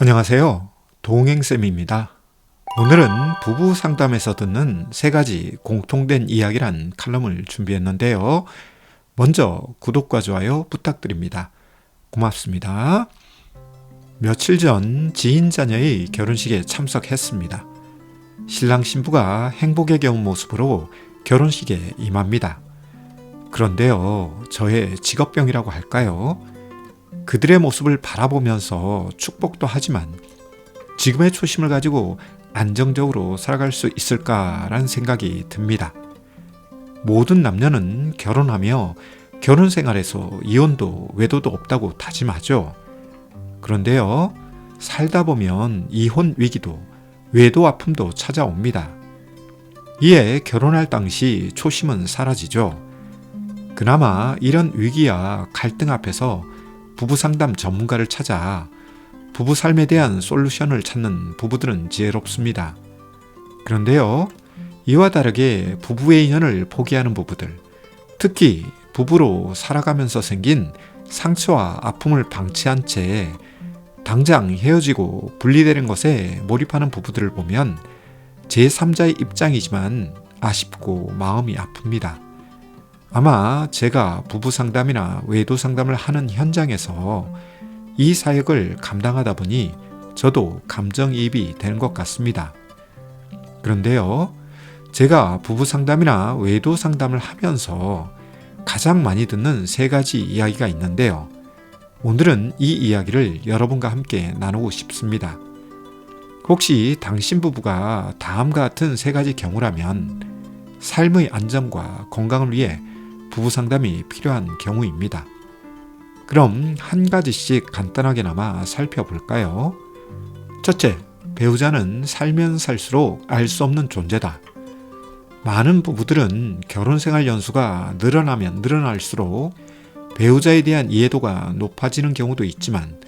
안녕하세요. 동행쌤입니다. 오늘은 부부 상담에서 듣는 3가지 공통된 이야기란 칼럼을 준비했는데요. 먼저 구독과 좋아요 부탁드립니다. 고맙습니다. 며칠 전 지인 자녀의 결혼식에 참석했습니다. 신랑 신부가 행복에 겨운 모습으로 결혼식에 임합니다. 그런데요, 저의 직업병이라고 할까요? 그들의 모습을 바라보면서 축복도 하지만 지금의 초심을 가지고 안정적으로 살아갈 수 있을까라는 생각이 듭니다. 모든 남녀는 결혼하며 결혼 생활에서 이혼도 외도도 없다고 다짐하죠. 그런데요, 살다 보면 이혼 위기도 외도 아픔도 찾아옵니다. 이에 결혼할 당시 초심은 사라지죠. 그나마 이런 위기와 갈등 앞에서 부부 상담 전문가를 찾아 부부 삶에 대한 솔루션을 찾는 부부들은 지혜롭습니다. 그런데요, 이와 다르게 부부의 인연을 포기하는 부부들, 특히 부부로 살아가면서 생긴 상처와 아픔을 방치한 채 당장 헤어지고 분리되는 것에 몰입하는 부부들을 보면 제3자의 입장이지만 아쉽고 마음이 아픕니다. 아마 제가 부부 상담이나 외도 상담을 하는 현장에서 이 사역을 감당하다 보니 저도 감정이입이 되는 것 같습니다. 그런데요, 제가 부부 상담이나 외도 상담을 하면서 가장 많이 듣는 3가지 이야기가 있는데요. 오늘은 이 이야기를 여러분과 함께 나누고 싶습니다. 혹시 당신 부부가 다음과 같은 3가지 경우라면 삶의 안정과 건강을 위해 부부 상담이 필요한 경우입니다. 그럼 한 가지씩 간단하게나마 살펴볼까요? 첫째, 배우자는 살면 살수록 알 수 없는 존재다. 많은 부부들은 결혼 생활 연수가 늘어나면 늘어날수록 배우자에 대한 이해도가 높아지는 경우도 있지만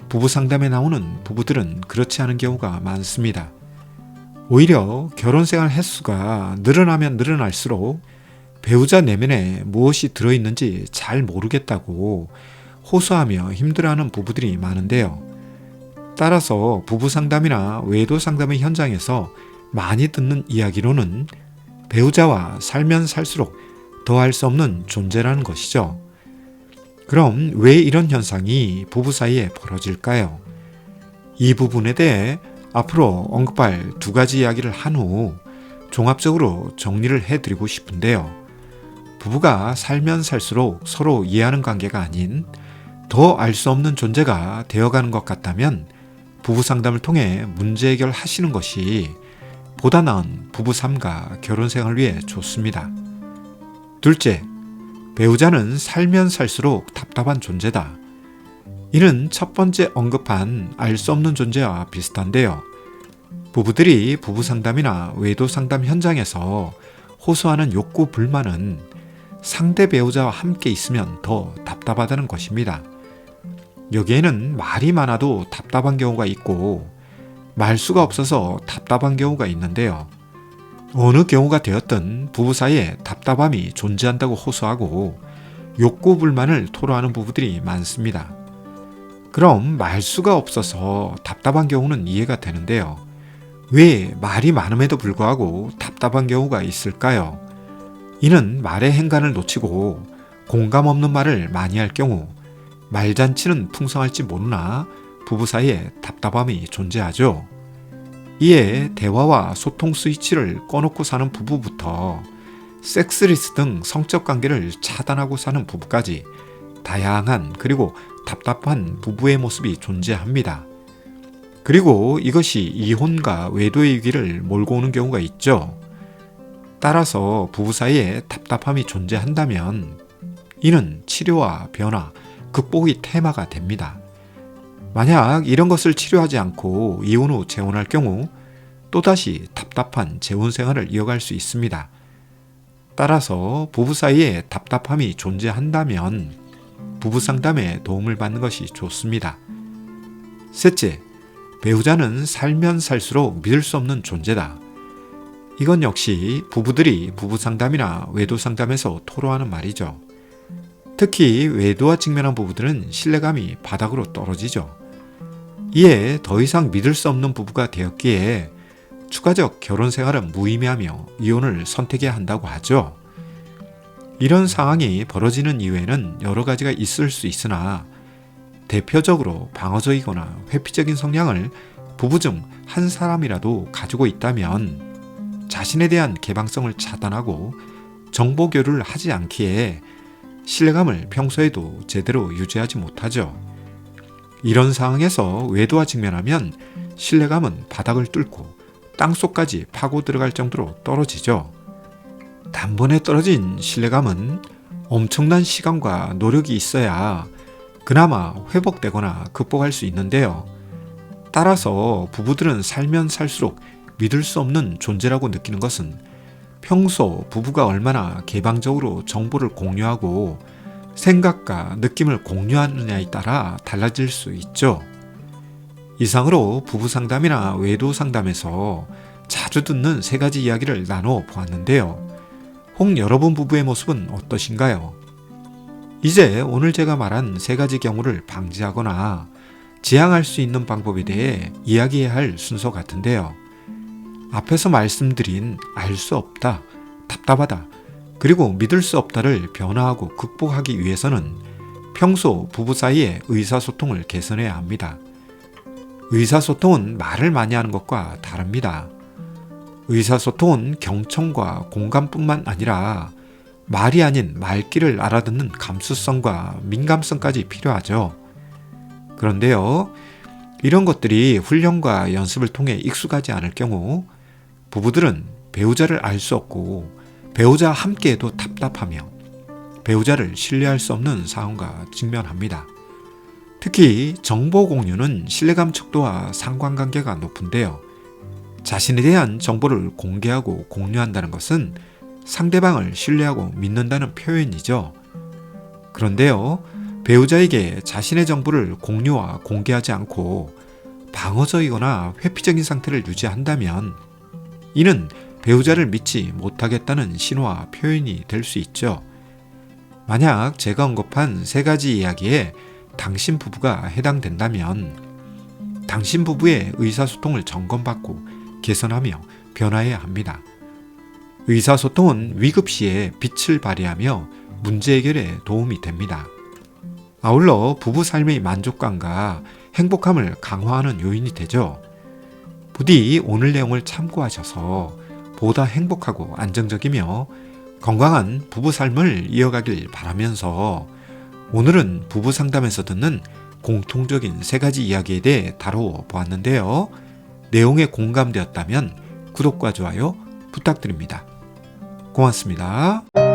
부부 상담에 나오는 부부들은 그렇지 않은 경우가 많습니다. 오히려 결혼 생활 횟수가 늘어나면 늘어날수록 배우자 내면에 무엇이 들어있는지 잘 모르겠다고 호소하며 힘들어하는 부부들이 많은데요. 따라서 부부 상담이나 외도 상담의 현장에서 많이 듣는 이야기로는 배우자와 살면 살수록 더 알 수 없는 존재라는 것이죠. 그럼 왜 이런 현상이 부부 사이에 벌어질까요? 이 부분에 대해 앞으로 언급할 2가지 이야기를 한 후 종합적으로 정리를 해드리고 싶은데요. 부부가 살면 살수록 서로 이해하는 관계가 아닌 더 알 수 없는 존재가 되어가는 것 같다면 부부 상담을 통해 문제 해결하시는 것이 보다 나은 부부 삶과 결혼 생활을 위해 좋습니다. 둘째, 배우자는 살면 살수록 답답한 존재다. 이는 첫 번째 언급한 알 수 없는 존재와 비슷한데요. 부부들이 부부 상담이나 외도 상담 현장에서 호소하는 욕구 불만은 상대 배우자와 함께 있으면 더 답답하다는 것입니다. 여기에는 말이 많아도 답답한 경우가 있고 말수가 없어서 답답한 경우가 있는데요. 어느 경우가 되었든 부부 사이에 답답함이 존재한다고 호소하고 욕구 불만을 토로하는 부부들이 많습니다. 그럼 말수가 없어서 답답한 경우는 이해가 되는데요. 왜 말이 많음에도 불구하고 답답한 경우가 있을까요? 이는 말의 행간을 놓치고 공감 없는 말을 많이 할 경우 말잔치는 풍성할지 모르나 부부 사이에 답답함이 존재하죠. 이에 대화와 소통 스위치를 꺼놓고 사는 부부부터 섹스리스 등 성적 관계를 차단하고 사는 부부까지 다양한 그리고 답답한 부부의 모습이 존재합니다. 그리고 이것이 이혼과 외도의 위기를 몰고 오는 경우가 있죠. 따라서 부부 사이에 답답함이 존재한다면 이는 치료와 변화, 극복이 테마가 됩니다. 만약 이런 것을 치료하지 않고 이혼 후 재혼할 경우 또다시 답답한 재혼 생활을 이어갈 수 있습니다. 따라서 부부 사이에 답답함이 존재한다면 부부 상담에 도움을 받는 것이 좋습니다. 셋째, 배우자는 살면 살수록 믿을 수 없는 존재다. 이건 역시 부부들이 부부 상담이나 외도 상담에서 토로하는 말이죠. 특히 외도와 직면한 부부들은 신뢰감이 바닥으로 떨어지죠. 이에 더 이상 믿을 수 없는 부부가 되었기에 추가적 결혼 생활은 무의미하며 이혼을 선택해야 한다고 하죠. 이런 상황이 벌어지는 이유에는 여러 가지가 있을 수 있으나 대표적으로 방어적이거나 회피적인 성향을 부부 중 한 사람이라도 가지고 있다면 자신에 대한 개방성을 차단하고 정보 교류를 하지 않기에 신뢰감을 평소에도 제대로 유지하지 못하죠. 이런 상황에서 외도와 직면하면 신뢰감은 바닥을 뚫고 땅속까지 파고 들어갈 정도로 떨어지죠. 단번에 떨어진 신뢰감은 엄청난 시간과 노력이 있어야 그나마 회복되거나 극복할 수 있는데요. 따라서 부부들은 살면 살수록 믿을 수 없는 존재라고 느끼는 것은 평소 부부가 얼마나 개방적으로 정보를 공유하고 생각과 느낌을 공유하느냐에 따라 달라질 수 있죠. 이상으로 부부 상담이나 외도 상담에서 자주 듣는 세 가지 이야기를 나눠 보았는데요. 혹 여러분 부부의 모습은 어떠신가요? 이제 오늘 제가 말한 세 가지 경우를 방지하거나 지양할 수 있는 방법에 대해 이야기해야 할 순서 같은데요. 앞에서 말씀드린 알 수 없다, 답답하다, 그리고 믿을 수 없다를 변화하고 극복하기 위해서는 평소 부부 사이의 의사소통을 개선해야 합니다. 의사소통은 말을 많이 하는 것과 다릅니다. 의사소통은 경청과 공감뿐만 아니라 말이 아닌 말귀를 알아듣는 감수성과 민감성까지 필요하죠. 그런데요, 이런 것들이 훈련과 연습을 통해 익숙하지 않을 경우 부부들은 배우자를 알 수 없고 배우자와 함께해도 답답하며 배우자를 신뢰할 수 없는 상황과 직면합니다. 특히 정보 공유는 신뢰감 척도와 상관관계가 높은데요. 자신에 대한 정보를 공개하고 공유한다는 것은 상대방을 신뢰하고 믿는다는 표현이죠. 그런데요, 배우자에게 자신의 정보를 공유와 공개하지 않고 방어적이거나 회피적인 상태를 유지한다면 이는 배우자를 믿지 못하겠다는 신호와 표현이 될 수 있죠. 만약 제가 언급한 세 가지 이야기에 당신 부부가 해당된다면 당신 부부의 의사소통을 점검받고 개선하며 변화해야 합니다. 의사소통은 위급 시에 빛을 발휘하며 문제 해결에 도움이 됩니다. 아울러 부부 삶의 만족감과 행복함을 강화하는 요인이 되죠. 부디 오늘 내용을 참고하셔서 보다 행복하고 안정적이며 건강한 부부 삶을 이어가길 바라면서 오늘은 부부 상담에서 듣는 공통적인 세 가지 이야기에 대해 다루어 보았는데요. 내용에 공감되었다면 구독과 좋아요 부탁드립니다. 고맙습니다.